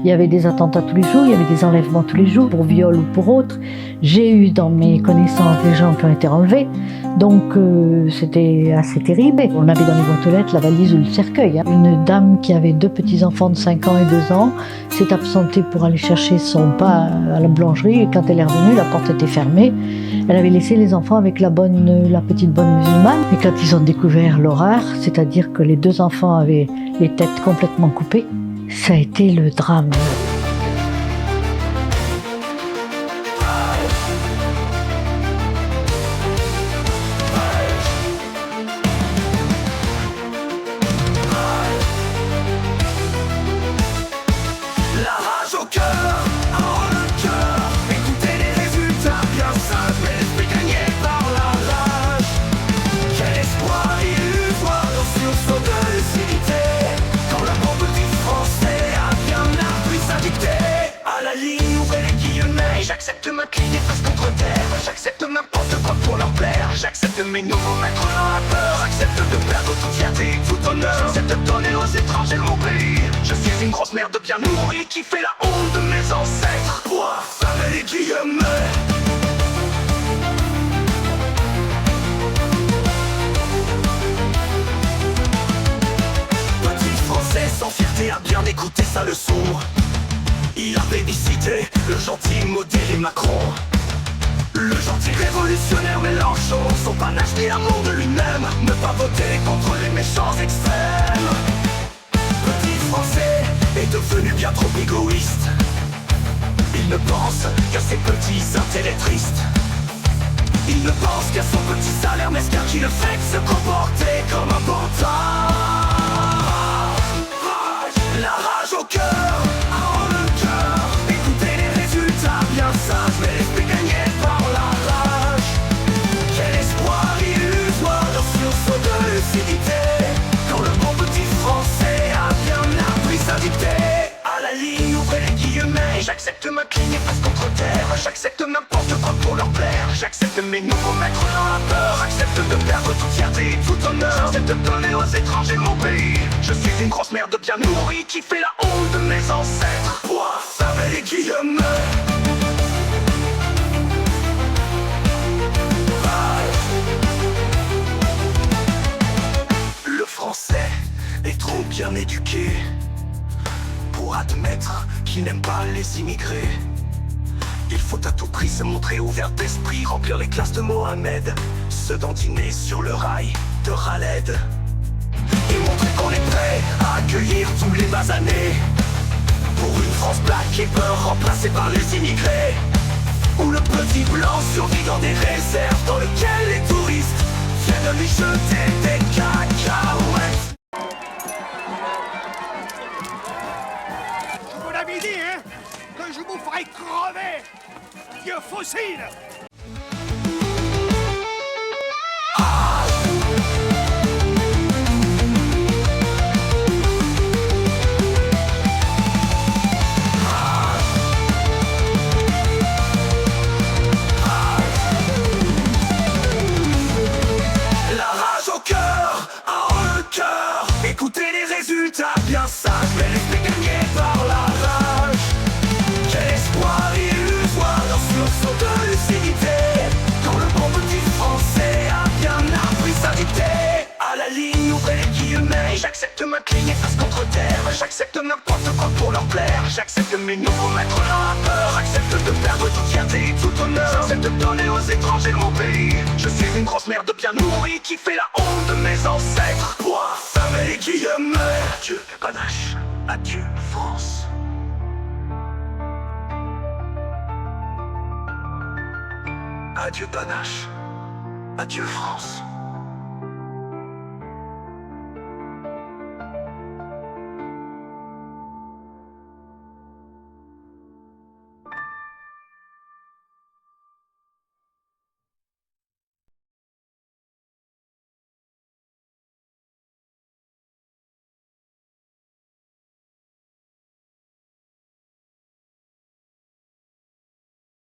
Il y avait des attentats tous les jours, il y avait des enlèvements tous les jours, pour viol ou pour autre. J'ai eu dans mes connaissances des gens qui ont été enlevés, donc c'était assez terrible. On avait dans les boîtes aux lettres la valise ou le cercueil. Une dame qui avait 2 petits-enfants de 5 ans et 2 ans s'est absentée pour aller chercher son pain à la boulangerie, et quand elle est revenue, la porte était fermée. Elle avait laissé les enfants avec la petite bonne musulmane. Et quand ils ont découvert l'horreur, c'est-à-dire que les 2 enfants avaient les têtes complètement coupées, ça a été le drame. La rage au cœur, en le cœur. Écoutez les résultats bien simples, mais l'esprit gagné par la rage. Quel espoir illusoire dans sursaut de lucidité, quand la bombe du français a bien appris sa dictée. À la ligne, ouvrez les guillemets. J'accepte ma cligne face contre terre. J'accepte n'importe quoi pour leur plaire. J'accepte mes nouveaux maîtres dans la peur. Accepte de perdre toute fierté et tout honneur. J'accepte de donner aux étrangers mon pays. Je suis une grosse merde bien nourrie qui fait la honte de mes ancêtres. Bois, fermez les guillemets. Petit français sans fierté a bien écouté sa leçon. Il a félicité le gentil modéré Macron. Le gentil révolutionnaire Mélenchon, son panache ni l'amour de lui-même. Ne pas voter contre les méchants extrêmes. Petit français est devenu bien trop égoïste. Il ne pense qu'à ses petits intérêts tristes. Il ne pense qu'à son petit salaire mesquin qui le fait se comporter comme un pantin. La rage au cœur, en le cœur. Écoutez les résultats bien simples, mais l'esprit gagné par la rage. Quel espoir illusoire dans sursaut de lucidité, quand le bon petit français a bien appris sa dictée. À la ligne, ouvrez les guillemets. J'accepte ma cligne face contre terre. J'accepte n'importe quoi pour leur plaire. J'accepte mes nouveaux maîtres dans la peur. Accepte de perdre toute fierté et tout honneur. J'accepte de donner aux étrangers mon pays. Je suis une grosse merde bien nourrie qui fait la honte de mes ancêtres. Bois, fermez les guillemets. Le français est trop bien éduqué pour admettre qu'il n'aime pas les immigrés. Il faut à tout prix se montrer ouvert d'esprit, remplir les classes de Mohamed, se dandiner sur le rail de Khaled, et montrer qu'on est prêt à accueillir tous les basanés. Pour une France black et peur remplacée par les immigrés, où le petit blanc survit dans des réserves dans lesquelles les touristes viennent lui jeter des cacahuètes. Je vous l'avais dit, hein, que je vous ferai crever, vieux fossile. La rage au cœur, en le cœur. Écoutez les résultats bien simples, mais l'esprit gagné par la rage. Quel espoir illusoire dans sursaut de lucidité, quand le bon petit français a bien appris sa dictée. À la ligne, ouvrez les guillemets. J'accepte ma cligne face contre terre. J'accepte n'importe quoi pour leur plaire. J'accepte mes nouveaux maîtres dans la peur. Accepte de perdre toute fierté et tout honneur. J'accepte de donner aux étrangers mon pays. Je suis une grosse merde bien nourrie qui fait la honte de mes ancêtres. Bois, fermez les guillemets. Adieu panache, adieu France. Adieu panache, adieu France.